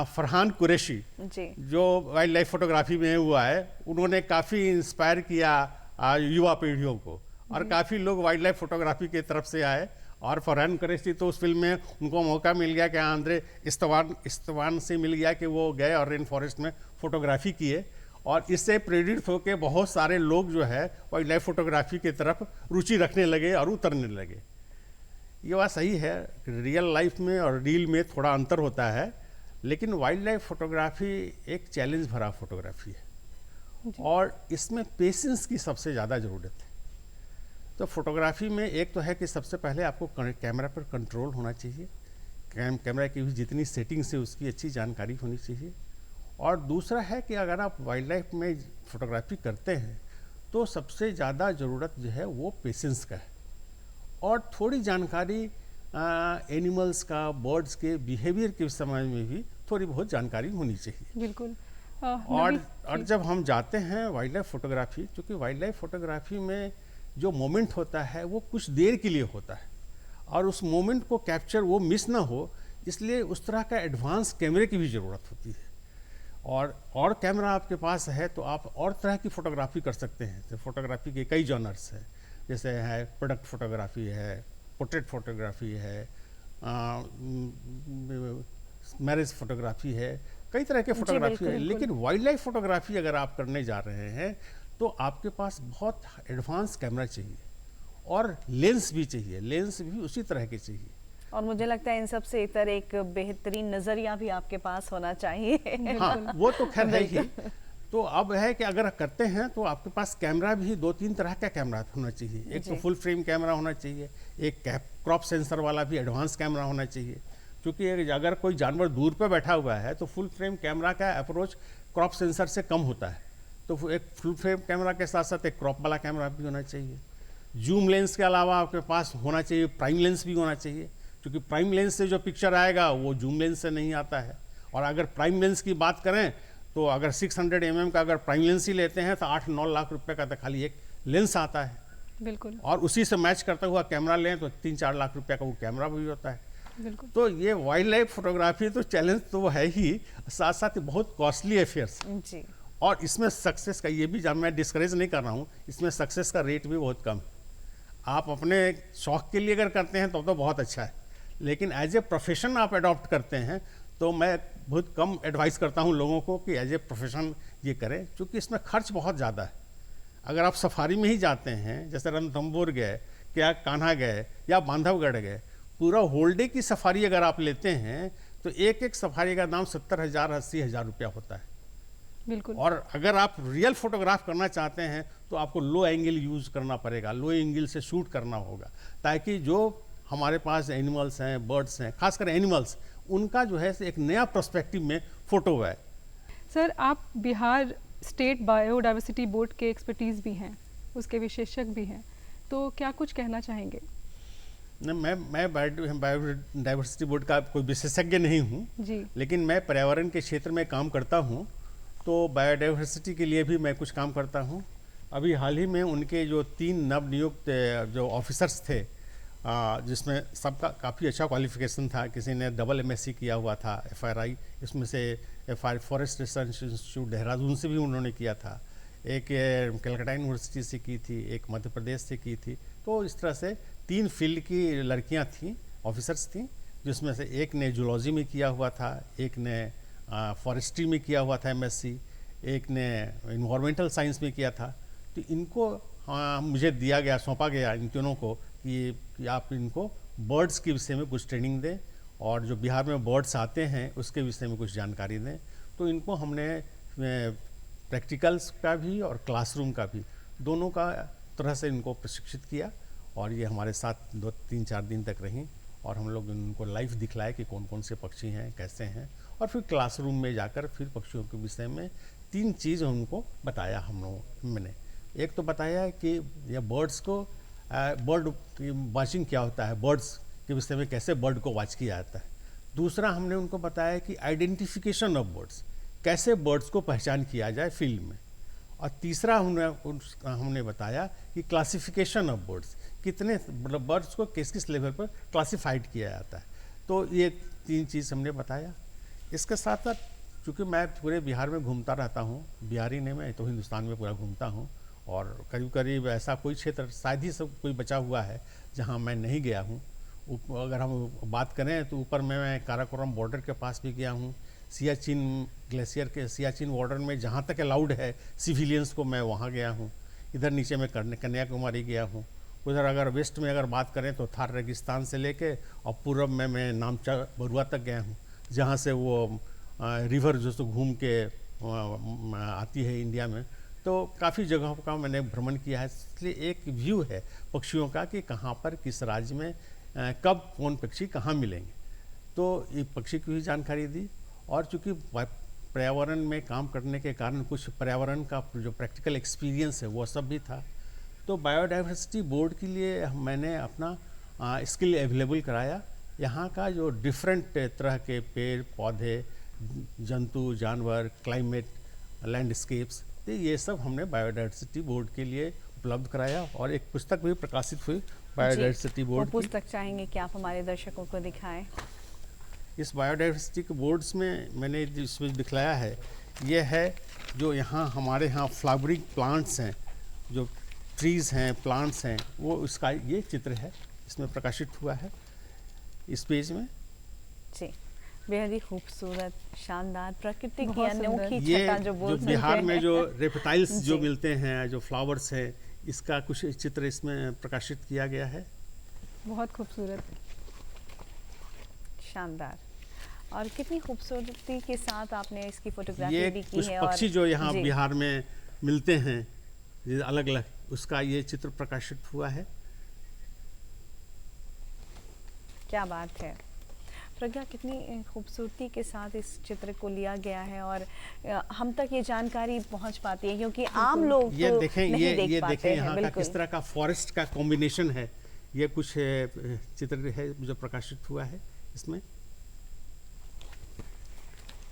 फरहान कुरैशी जो वाइल्ड लाइफ फोटोग्राफी में हुआ है, उन्होंने काफ़ी इंस्पायर किया युवा पीढ़ियों को, और काफ़ी लोग वाइल्ड लाइफ फोटोग्राफी की तरफ से आए। और फरहान कुरैशी तो उस फिल्म में उनको मौका मिल गया कि आंद्रे इस्तवान से मिल गया कि वो गए और रेन फॉरेस्ट में फोटोग्राफी किए, और इससे प्रेरित होकर बहुत सारे लोग जो है वाइल्ड लाइफ फोटोग्राफी की तरफ रुचि रखने लगे और उतरने लगे। ये बात सही है, रियल लाइफ में और रील में थोड़ा अंतर होता है, लेकिन वाइल्ड लाइफ फोटोग्राफी एक चैलेंज भरा फोटोग्राफी है, और इसमें पेशेंस की सबसे ज़्यादा ज़रूरत है। तो फोटोग्राफी में एक तो है कि सबसे पहले आपको कैमरा पर कंट्रोल होना चाहिए, कैमरा की भी जितनी सेटिंग्स है उसकी अच्छी जानकारी होनी चाहिए। और दूसरा है कि अगर आप वाइल्ड लाइफ में फोटोग्राफी करते हैं तो सबसे ज़्यादा ज़रूरत जो है वो पेशेंस का है, और थोड़ी जानकारी एनिमल्स का, बर्ड्स के बिहेवियर के समय में भी थोड़ी बहुत जानकारी होनी चाहिए। बिल्कुल। और जब हम जाते हैं वाइल्ड लाइफ फोटोग्राफी, क्योंकि वाइल्ड लाइफ फोटोग्राफी में जो मोमेंट होता है वो कुछ देर के लिए होता है, और उस मोमेंट को कैप्चर वो मिस ना हो, इसलिए उस तरह का एडवांस कैमरे की भी ज़रूरत होती है। और कैमरा आपके पास है तो आप और तरह की फ़ोटोग्राफी कर सकते हैं। तो फोटोग्राफी के कई जॉनर्स हैं, जैसे है प्रोडक्ट फोटोग्राफी है, पोर्ट्रेट फोटोग्राफी है, मैरिज फोटोग्राफी है, कई तरह के फोटोग्राफी है। लेकिन वाइल्ड लाइफ फोटोग्राफी अगर आप करने जा रहे हैं तो आपके पास बहुत एडवांस कैमरा चाहिए और लेंस भी चाहिए, लेंस भी उसी तरह के चाहिए। और मुझे लगता है इन सब से इतर एक बेहतरीन नज़रिया भी आपके पास होना चाहिए। हाँ, वो तो खैर है ही। तो अब है कि अगर करते हैं तो आपके पास कैमरा भी 2-3 तरह का कैमरा होना चाहिए। एक तो फुल फ्रेम कैमरा होना चाहिए, एक क्रॉप सेंसर वाला भी एडवांस कैमरा होना चाहिए, क्योंकि अगर कोई जानवर दूर पे बैठा हुआ है तो फुल फ्रेम कैमरा का अप्रोच क्रॉप सेंसर से कम होता है। तो एक फुल फ्रेम कैमरा के साथ साथ एक क्रॉप वाला कैमरा भी होना चाहिए। जूम लेंस के अलावा आपके पास होना चाहिए प्राइम लेंस भी होना चाहिए, क्योंकि प्राइम लेंस से जो पिक्चर आएगा वो जूम लेंस से नहीं आता है। और अगर प्राइम लेंस की बात करें तो अगर 600 mm का अगर प्राइम लेंस ही लेते हैं तो 8-9 लाख रुपए का तो खाली एक लेंस आता है। बिल्कुल। और उसी से मैच करता हुआ कैमरा लें तो 3-4 लाख रुपए का वो कैमरा भी होता है। बिल्कुल। तो ये वाइल्ड लाइफ फोटोग्राफी तो चैलेंज तो है ही, साथ साथ बहुत कॉस्टली अफेयर्स जी। और इसमें सक्सेस का ये भी मैं डिस्करेज नहीं कर रहा हूँ, इसमें सक्सेस का रेट भी बहुत कम। आप अपने शौक के लिए अगर करते हैं तो बहुत अच्छा है, लेकिन एज ए प्रोफेशन आप अडॉप्ट करते हैं तो मैं बहुत कम एडवाइस करता हूँ लोगों को कि एज ए प्रोफेशन ये करें, क्योंकि इसमें खर्च बहुत ज़्यादा है। अगर आप सफारी में ही जाते हैं, जैसे रणथंभौर गए, क्या कान्हा गए या बांधवगढ़ गए, पूरा होल डे की सफारी अगर आप लेते हैं तो एक एक सफारी का दाम 70,000-80,000 रुपया होता है। बिल्कुल। और अगर आप रियल फोटोग्राफ करना चाहते हैं तो आपको लो एंगल यूज़ करना पड़ेगा, लो एंगल से शूट करना होगा, ताकि जो हमारे पास एनिमल्स हैं, बर्ड्स हैं, खासकर एनिमल्स, उनका जो है एक नया पर्सपेक्टिव में फोटो है। सर, आप बिहार स्टेट बायोडाइवर्सिटी बोर्ड के एक्सपर्टीज़ भी हैं, उसके विशेषज्ञ भी हैं, तो क्या कुछ कहना चाहेंगे? मैं बायोडाइवर्सिटी बोर्ड का कोई विशेषज्ञ नहीं हूँ जी, लेकिन मैं पर्यावरण के क्षेत्र में काम करता हूँ, तो बायोडाइवर्सिटी के लिए भी मैं कुछ काम करता हूँ। अभी हाल ही में उनके जो 3 नवनियुक्त जो ऑफिसर्स थे, जिसमें सबका काफ़ी अच्छा क्वालिफिकेशन था, किसी ने MSc किया हुआ था FRI, इसमें से फॉरेस्ट रिसर्च इंस्टीट्यूट देहरादून से भी उन्होंने किया था, एक कलकत्ता यूनिवर्सिटी से की थी, एक मध्य प्रदेश से की थी। तो इस तरह से 3 फील्ड की लड़कियां थीं, ऑफिसर्स थीं, जिसमें से एक ने जूलॉजी में किया हुआ था, एक ने फॉरेस्ट्री में किया हुआ था MSc, एक ने इन्वायरमेंटल साइंस में किया था। तो इनको मुझे दिया गया, सौंपा गया इन तीनों को कि आप इनको बर्ड्स के विषय में कुछ ट्रेनिंग दें और जो बिहार में बर्ड्स आते हैं उसके विषय में कुछ जानकारी दें। तो इनको हमने प्रैक्टिकल्स का भी और क्लासरूम का भी, दोनों का तरह से इनको प्रशिक्षित किया, और ये हमारे साथ 2-3-4 दिन तक रहीं और हम लोग उनको लाइव दिखलाए कि कौन कौन से पक्षी हैं, कैसे हैं, और फिर क्लासरूम में जाकर फिर पक्षियों के विषय में 3 चीज़ उनको बताया हम लोगों। मैंने एक तो बताया कि ये बर्ड्स को बर्ड वाचिंग क्या होता है, बर्ड्स के विषय में कैसे बर्ड को वॉच किया जाता है। दूसरा हमने उनको बताया कि आइडेंटिफिकेशन ऑफ बर्ड्स, कैसे बर्ड्स को पहचान किया जाए फील्ड में। और तीसरा हमने बताया कि क्लासिफिकेशन ऑफ बर्ड्स, कितने बर्ड्स को किस किस लेवल पर क्लासिफाइड किया जाता है। तो ये 3 चीज़ हमने बताया। इसके साथ साथ चूँकि मैं पूरे बिहार में घूमता रहता हूँ, बिहारी ने मैं तो हिंदुस्तान में पूरा घूमता हूँ, और करीब करीब ऐसा कोई क्षेत्र शायद ही सब कोई बचा हुआ है जहाँ मैं नहीं गया हूँ। अगर हम बात करें तो ऊपर में मैं काराकोरम बॉर्डर के पास भी गया हूँ, सियाचिन ग्लेशियर के सियाचिन बॉर्डर में जहाँ तक अलाउड है सिविलियंस को, मैं वहाँ गया हूँ। इधर नीचे में कन्याकुमारी गया हूँ। उधर अगर वेस्ट में अगर बात करें तो थार रेगिस्तान से लेके और पूर्व में मैं नामचा बरुआ तक गया हूँ, जहाँ से वो रिवर जो सो घूम के आती है इंडिया में। तो काफ़ी जगहों का मैंने भ्रमण किया है, इसलिए एक व्यू है पक्षियों का कि कहाँ पर किस राज्य में कब कौन पक्षी कहाँ मिलेंगे। तो ये पक्षी की भी जानकारी दी, और चूँकि पर्यावरण में काम करने के कारण कुछ पर्यावरण का जो प्रैक्टिकल एक्सपीरियंस है वो सब भी था। तो बायोडाइवर्सिटी बोर्ड के लिए मैंने अपना स्किल अवेलेबल कराया। यहाँ का जो डिफरेंट तरह के पेड़ पौधे, जंतु जानवर, क्लाइमेट, लैंडस्केप्स, तो ये सब हमने बायोडाइवर्सिटी बोर्ड के लिए उपलब्ध कराया और एक पुस्तक भी प्रकाशित हुई बायोडाइवर्सिटी वो बोर्ड की। पुस्तक चाहेंगे कि आप हमारे दर्शकों को दिखाएं? इस बायोडाइवर्सिटी के बोर्ड्स में मैंने इसमें दिखलाया है, ये है जो यहाँ हमारे यहाँ फ्लावरिंग प्लांट्स हैं, जो ट्रीज़ हैं, प्लांट्स हैं, वो उसका ये चित्र है, इसमें प्रकाशित हुआ है इस पेज में। जी, बेहद ही खूबसूरत, शानदार, प्रकृति की बहुत सुंदर। अनोखी ये छटा जो जो बोल सकते बिहार में हैं। जो रेप्टाइल्स जो जी। मिलते हैं, जो फ्लावर्स है, इसका कुछ चित्र इसमें प्रकाशित किया गया है। बहुत खूबसूरत। शानदार, और कितनी खूबसूरती के साथ आपने इसकी फोटोग्राफी ये भी की कुछ है। पक्षी जो यहाँ जी, बिहार में मिलते हैं, ये अलग अलग, उसका ये चित्र प्रकाशित हुआ है। क्या बात है प्रज्ञा, कितनी खूबसूरती के साथ इस चित्र को लिया गया है और हम तक ये जानकारी पहुंच पाती है, क्योंकि आम लोग ये तो देखें, नहीं ये देख पाते देखें हैं। यहाँ का बिल्कुल। किस तरह का फॉरेस्ट का कॉम्बिनेशन है। ये कुछ चित्र है जो प्रकाशित हुआ है इसमें।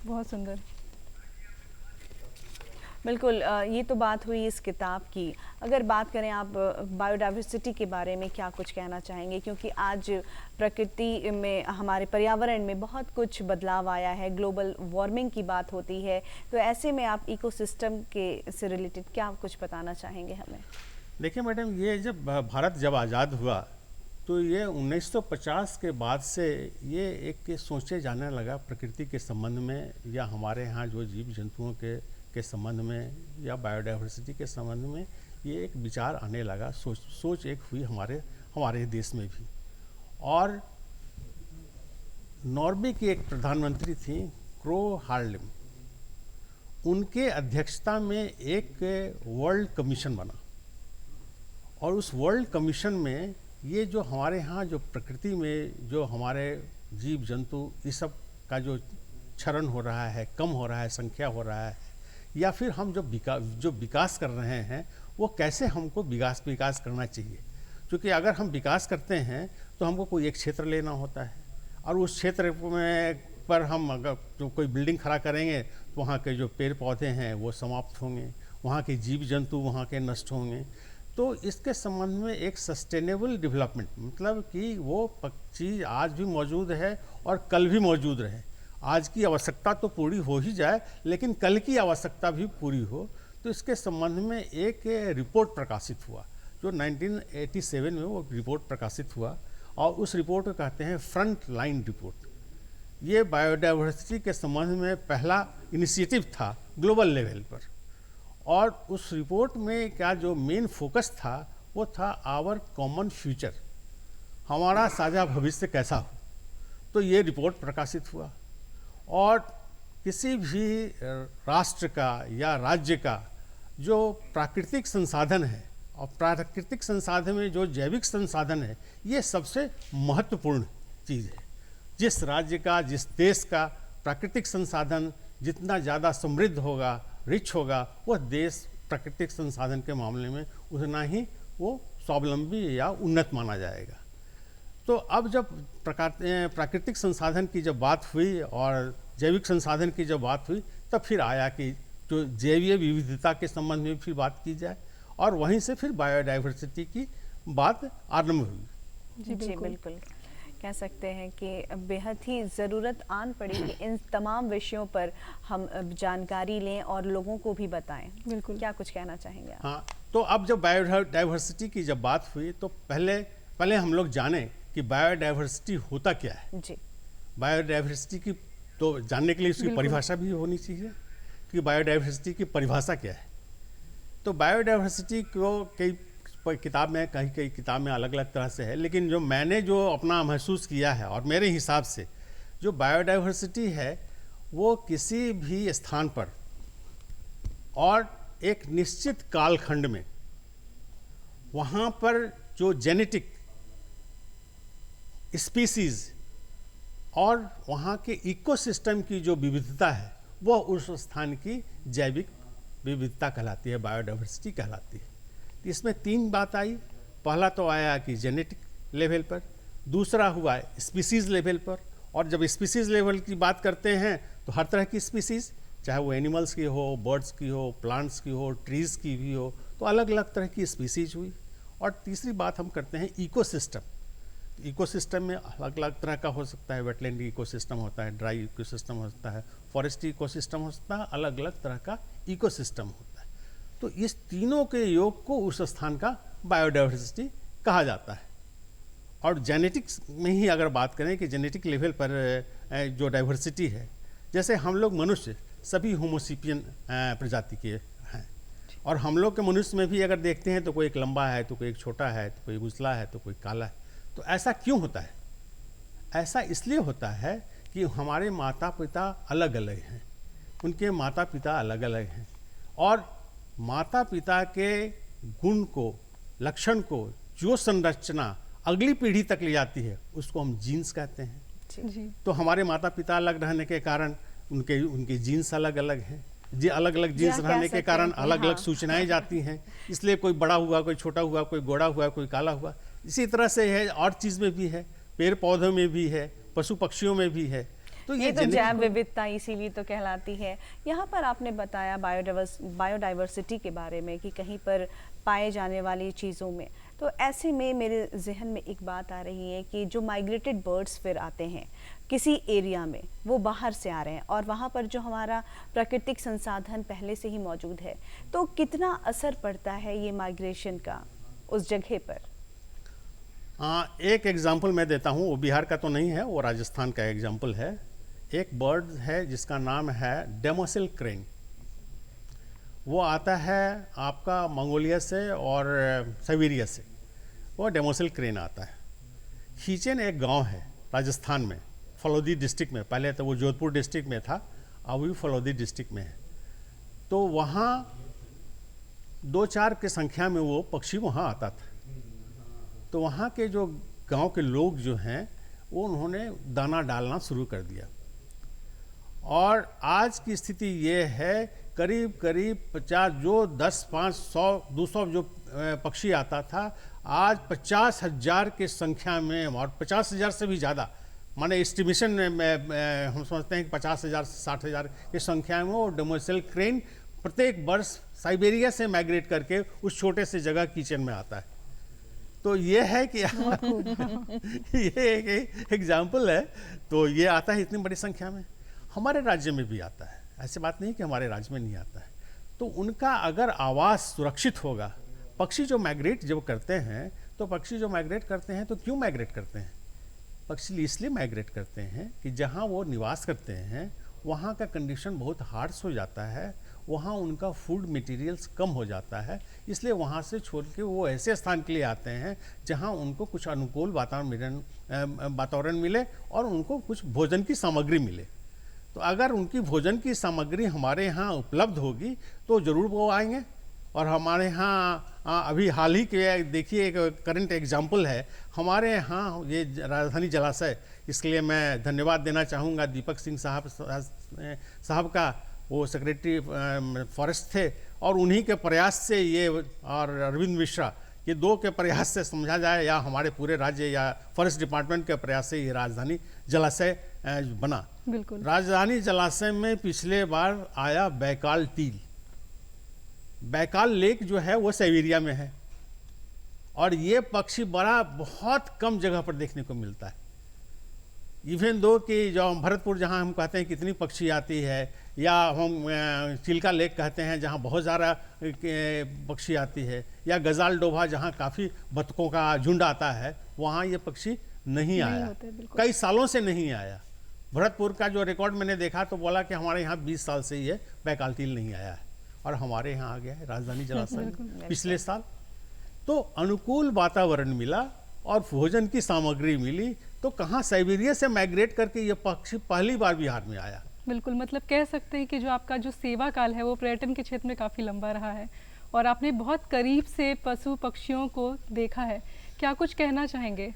बहुत सुंदर। बिल्कुल, ये तो बात हुई इस किताब की। अगर बात करें आप बायोडाइवर्सिटी के बारे में क्या कुछ कहना चाहेंगे, क्योंकि आज प्रकृति में, हमारे पर्यावरण में बहुत कुछ बदलाव आया है, ग्लोबल वार्मिंग की बात होती है, तो ऐसे में आप इकोसिस्टम के से रिलेटेड क्या कुछ बताना चाहेंगे हमें? देखिए मैडम, ये जब भारत जब आज़ाद हुआ तो ये 1950 के बाद से ये एक सोचे जाने लगा प्रकृति के संबंध में, या हमारे यहाँ जो जीव जंतुओं के संबंध में, या बायोडाइवर्सिटी के संबंध में, ये एक विचार आने लगा, सोच एक हुई हमारे देश में भी। और नॉर्वे की एक प्रधानमंत्री थी, क्रो हार्लेम, उनके अध्यक्षता में एक वर्ल्ड कमीशन बना, और उस वर्ल्ड कमीशन में ये जो हमारे यहाँ जो प्रकृति में जो हमारे जीव जंतु, ये सब का जो क्षरण हो रहा है, कम हो रहा है, संख्या हो रहा है, या फिर हम जो विकास कर रहे हैं वो कैसे हमको विकास करना चाहिए। क्योंकि अगर हम विकास करते हैं तो हमको कोई एक क्षेत्र लेना होता है, और उस क्षेत्र में पर हम अगर जो कोई बिल्डिंग खड़ा करेंगे तो वहाँ के जो पेड़ पौधे हैं वो समाप्त होंगे, वहाँ के जीव जंतु वहाँ के नष्ट होंगे। तो इसके संबंध में एक सस्टेनेबल डेवलपमेंट, मतलब कि वो पक्षी आज भी मौजूद है और कल भी मौजूद रहे। आज की आवश्यकता तो पूरी हो ही जाए, लेकिन कल की आवश्यकता भी पूरी हो। तो इसके संबंध में एक रिपोर्ट प्रकाशित हुआ, जो 1987 में वो रिपोर्ट प्रकाशित हुआ, और उस रिपोर्ट को कहते हैं फ्रंट लाइन रिपोर्ट। ये बायोडाइवर्सिटी के संबंध में पहला इनिशिएटिव था ग्लोबल लेवल पर। और उस रिपोर्ट में क्या जो मेन फोकस था वो था आवर कॉमन फ्यूचर, हमारा साझा भविष्य कैसा हो। तो ये रिपोर्ट प्रकाशित हुआ, और किसी भी राष्ट्र का या राज्य का जो प्राकृतिक संसाधन है, और प्राकृतिक संसाधन में जो जैविक संसाधन है, ये सबसे महत्वपूर्ण चीज़ है। जिस राज्य का, जिस देश का प्राकृतिक संसाधन जितना ज़्यादा समृद्ध होगा, रिच होगा, वह देश प्राकृतिक संसाधन के मामले में उतना ही वो स्वावलंबी या उन्नत माना जाएगा। तो अब जब प्राकृतिक संसाधन की जब बात हुई और जैविक संसाधन की जब बात हुई, तब फिर आया कि जो जैवीय विविधता के संबंध में फिर बात की जाए, और वहीं से फिर बायोडाइवर्सिटी की बात आरंभ हुई। जी बिल्कुल, कह सकते हैं कि बेहद ही ज़रूरत आन पड़ी कि इन तमाम विषयों पर हम जानकारी लें और लोगों को भी बताएं। बिल्कुल। क्या कुछ कहना चाहेंगे आप? हाँ, तो अब जब बायोडाइवर्सिटी की जब बात हुई तो पहले हम लोग जाने कि बायोडाइवर्सिटी होता क्या है। जी, बायोडाइवर्सिटी की तो जानने के लिए उसकी परिभाषा भी होनी चाहिए कि बायोडाइवर्सिटी की परिभाषा क्या है। तो बायोडाइवर्सिटी को कई किताब में, कई किताब में अलग अलग तरह से है, लेकिन जो मैंने जो अपना महसूस किया है और मेरे हिसाब से जो बायोडाइवर्सिटी है वो किसी भी स्थान पर और एक निश्चित कालखंड में वहाँ पर जो जेनेटिक स्पीसीज और वहाँ के इकोसिस्टम की जो विविधता है वो उस स्थान की जैविक विविधता कहलाती है, बायोडाइवर्सिटी कहलाती है। इसमें तीन बात आई। पहला तो आया कि जेनेटिक लेवल पर, दूसरा हुआ स्पीसीज लेवल पर, और जब स्पीसीज लेवल की बात करते हैं तो हर तरह की स्पीसीज, चाहे वो एनिमल्स की हो, बर्ड्स की हो, प्लांट्स की हो, ट्रीज़ की भी हो, तो अलग अलग तरह की स्पीसीज हुई। और तीसरी बात हम करते हैं इकोसिस्टम। इकोसिस्टम में अलग अलग तरह का हो सकता है, वेटलैंड इकोसिस्टम होता है, ड्राई इकोसिस्टम होता है, फॉरेस्ट इकोसिस्टम होता है, अलग अलग तरह का इकोसिस्टम होता है। तो इस तीनों के योग को उस स्थान का बायोडाइवर्सिटी कहा जाता है। और जेनेटिक्स में ही अगर बात करें कि जेनेटिक लेवल पर जो डाइवर्सिटी है, जैसे हम लोग मनुष्य सभी होमोसिपियन प्रजाति के हैं, और हम लोग के मनुष्य में भी अगर देखते हैं तो कोई एक लंबा है, तो कोई एक छोटा है, तो कोई उजला है, तो कोई काला है। तो ऐसा क्यों होता है? ऐसा इसलिए होता है कि हमारे माता पिता अलग अलग हैं, उनके माता पिता अलग अलग हैं, और माता पिता के गुण को, लक्षण को, जो संरचना अगली पीढ़ी तक ले जाती है, उसको हम जीन्स कहते हैं। जी। तो हमारे माता पिता अलग रहने के कारण उनके जीन्स अलग अलग हैं, जी अलग अलग जीन्स या कह रहने के सकते कारण हैं कि अलग अलग हाँ। सूचनाएं जाती हैं। इसलिए कोई बड़ा हुआ, कोई छोटा हुआ, कोई गोरा हुआ, कोई काला हुआ। इसी तरह से है, और चीज़ में भी है, पेड़ पौधों में भी है, पशु पक्षियों में भी है। तो ये तो genetic- जैव विविधता इसीलिए तो कहलाती है। यहाँ पर आपने बताया बायोडाइवर्सिटी के बारे में कि कहीं पर पाए जाने वाली चीज़ों में, तो ऐसे में मेरे जहन में एक बात आ रही है कि जो माइग्रेटेड बर्ड्स फिर आते हैं किसी एरिया में, वो बाहर से आ रहे हैं और वहाँ पर जो हमारा प्राकृतिक संसाधन पहले से ही मौजूद है, तो कितना असर पड़ता है ये माइग्रेशन का उस जगह पर? एक एग्जाम्पल मैं देता हूँ, वो बिहार का तो नहीं है, वो राजस्थान का एग्जाम्पल है। एक बर्ड है जिसका नाम है डेमोसिल क्रेन। वो आता है आपका मंगोलिया से और साइबेरिया से, वो डेमोसिल क्रेन आता है। खींचन एक गांव है राजस्थान में, फलौदी डिस्ट्रिक्ट में, पहले तो वो जोधपुर डिस्ट्रिक्ट में था, अब भी फलौदी डिस्ट्रिक्ट में है। तो वहाँ 2-4 की संख्या में वो पक्षी वहाँ आता था। तो वहाँ के जो गांव के लोग जो हैं, वो उन्होंने दाना डालना शुरू कर दिया, और आज की स्थिति ये है करीब करीब 50, जो 10, 5, 100, 200 जो पक्षी आता था, आज 50,000 की संख्या में, और 50,000 से भी ज़्यादा, माने एस्टिमेशन में हम समझते हैं कि 50,000 से 60,000 की संख्या में वो डेमोसिल क्रेन प्रत्येक वर्ष साइबेरिया से माइग्रेट करके उस छोटे से जगह किचन में आता है। तो ये है कि ये एक एग्जाम्पल है। तो ये आता है इतनी बड़ी संख्या में, हमारे राज्य में भी आता है, ऐसी बात नहीं कि हमारे राज्य में नहीं आता है। तो उनका अगर आवास सुरक्षित होगा, पक्षी जो माइग्रेट जब करते हैं, तो पक्षी जो माइग्रेट करते हैं तो क्यों माइग्रेट करते हैं? पक्षी इसलिए माइग्रेट करते हैं कि जहाँ वो निवास करते हैं वहाँ का कंडीशन बहुत हार्श हो जाता है, वहाँ उनका फूड मटेरियल्स कम हो जाता है, इसलिए वहाँ से छोड़ के वो ऐसे स्थान के लिए आते हैं जहाँ उनको कुछ अनुकूल वातावरण मिले और उनको कुछ भोजन की सामग्री मिले। तो अगर उनकी भोजन की सामग्री हमारे यहाँ उपलब्ध होगी तो ज़रूर वो आएंगे। और हमारे यहाँ अभी हाल ही के देखिए एक करंट एग्जाम्पल है, हमारे यहाँ ये राजधानी जलाशय, इसके लिए मैं धन्यवाद देना चाहूँगा दीपक सिंह साहब का, वो सेक्रेटरी फॉरेस्ट थे, और उन्हीं के प्रयास से ये, और अरविंद मिश्रा, ये दो के प्रयास से समझा जाए, या हमारे पूरे राज्य या फॉरेस्ट डिपार्टमेंट के प्रयास से ये राजधानी जलाशय बना। बिल्कुल। राजधानी जलाशय में पिछले बार आया बैकाल टील। बैकाल लेक जो है वो साइबेरिया में है, और ये पक्षी बहुत कम जगह पर देखने को मिलता है। इवन दो कि जो भरतपुर जहाँ हम कहते हैं कितनी पक्षी आती है, या हम चिल्का लेक कहते हैं जहाँ बहुत ज़्यादा पक्षी आती है, या गजाल डोभा जहाँ काफ़ी बतखों का झुंड आता है, वहाँ ये पक्षी नहीं आया, कई सालों से नहीं आया। भरतपुर का जो रिकॉर्ड मैंने देखा तो बोला कि हमारे यहाँ 20 साल से ये बैकाल टील नहीं आया है, और हमारे यहाँ आ गया है राजधानी जलाशय पिछले साल। तो अनुकूल वातावरण मिला और भोजन की सामग्री मिली, तो कहाँ साइबेरिया से माइग्रेट करके ये पक्षी पहली बार बिहार में आया। बिल्कुल, मतलब कह सकते हैं कि जो आपका जो सेवा काल है वो पर्यटन के क्षेत्र में काफ़ी लंबा रहा है, और आपने बहुत करीब से पशु पक्षियों को देखा है। क्या कुछ कहना चाहेंगे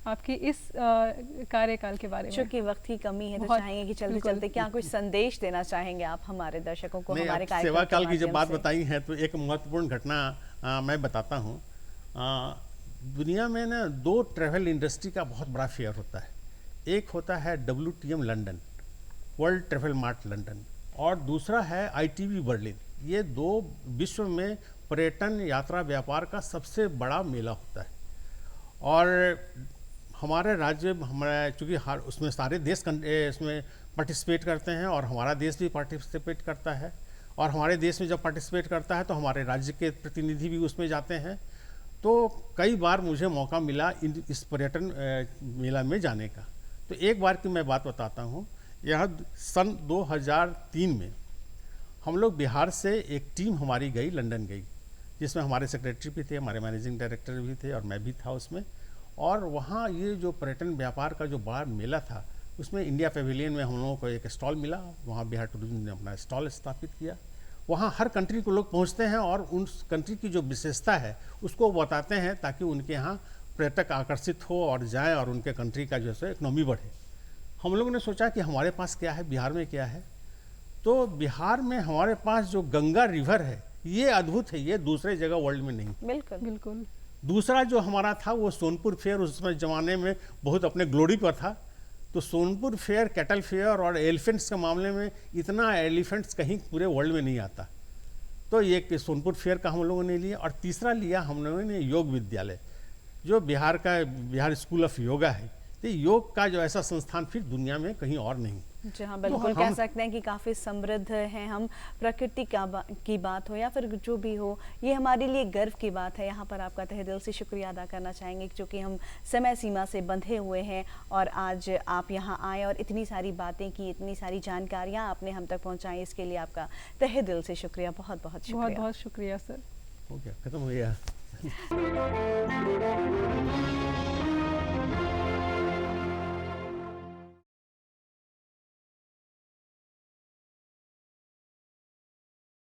आपकी इस कार्यकाल के बारे में? चूंकि वक्त की कमी है तो चाहेंगे कि चलते चलते क्या कुछ संदेश देना चाहेंगे आप हमारे दर्शकों को? हमारे सेवा काल की जब बात बताई है तो एक महत्वपूर्ण घटना मैं बताता हूँ। दुनिया में ना दो ट्रैवल इंडस्ट्री का बहुत बड़ा फेयर होता है। एक होता है WTM London, world travel mart London, और दूसरा है ITB बर्लिन। ये दो विश्व में पर्यटन यात्रा व्यापार का सबसे बड़ा मेला होता है। और हमारे राज्य हमारे चूँकि हर उसमें सारे देश इसमें पार्टिसिपेट करते हैं और हमारा देश भी पार्टिसिपेट करता है। और हमारे देश में जब पार्टिसिपेट करता है तो हमारे राज्य के प्रतिनिधि भी उसमें जाते हैं। तो कई बार मुझे मौका मिला इस पर्यटन मेला में जाने का। तो एक बार की मैं बात बताता हूँ। यह सन 2003 में हम लोग बिहार से एक टीम हमारी गई, लंदन गई, जिसमें हमारे सेक्रेटरी भी थे, हमारे मैनेजिंग डायरेक्टर भी थे और मैं भी था उसमें। और वहाँ ये जो पर्यटन व्यापार का जो बड़ा मेला था, उसमें इंडिया पेविलियन में हम लोगों को एक स्टॉल मिला। वहाँ बिहार टूरिज्म ने अपना स्टॉल स्थापित किया। वहाँ हर कंट्री को लोग पहुँचते हैं और उस कंट्री की जो विशेषता है उसको बताते हैं, ताकि उनके यहाँ पर्यटक आकर्षित हो और जाएं और उनके कंट्री का जो है इकोनॉमी बढ़े। हम लोगों ने सोचा कि हमारे पास क्या है, बिहार में क्या है। तो बिहार में हमारे पास जो गंगा रिवर है ये अद्भुत है, ये दूसरे जगह वर्ल्ड में नहीं। बिल्कुल बिल्कुल। दूसरा जो हमारा था वो सोनपुर फेयर, उसमें ज़माने में बहुत अपने ग्लोरी पर था। तो सोनपुर फेयर, कैटल फेयर और एलिफेंट्स के मामले में इतना एलिफेंट्स कहीं पूरे वर्ल्ड में नहीं आता। तो ये सोनपुर फेयर का हम लोगों ने लिया। और तीसरा लिया हम लोगों ने योग विद्यालय, जो बिहार का बिहार स्कूल ऑफ योगा है। तो योग का जो ऐसा संस्थान फिर दुनिया में कहीं और नहीं। जी हाँ, बिल्कुल कह सकते हैं कि काफ़ी समृद्ध हैं हम। प्रकृति की बात हो या फिर जो भी हो, ये हमारे लिए गर्व की बात है। यहाँ पर आपका तहे दिल से शुक्रिया अदा करना चाहेंगे, क्योंकि हम समय सीमा से बंधे हुए हैं और आज आप यहाँ आए और इतनी सारी बातें की, इतनी सारी जानकारियाँ आपने हम तक पहुँचाई। इसके लिए आपका तहे दिल से शुक्रिया, बहुत बहुत शुक्रिया। बहुत बहुत शुक्रिया सर। हो गया, खत्म हो गया।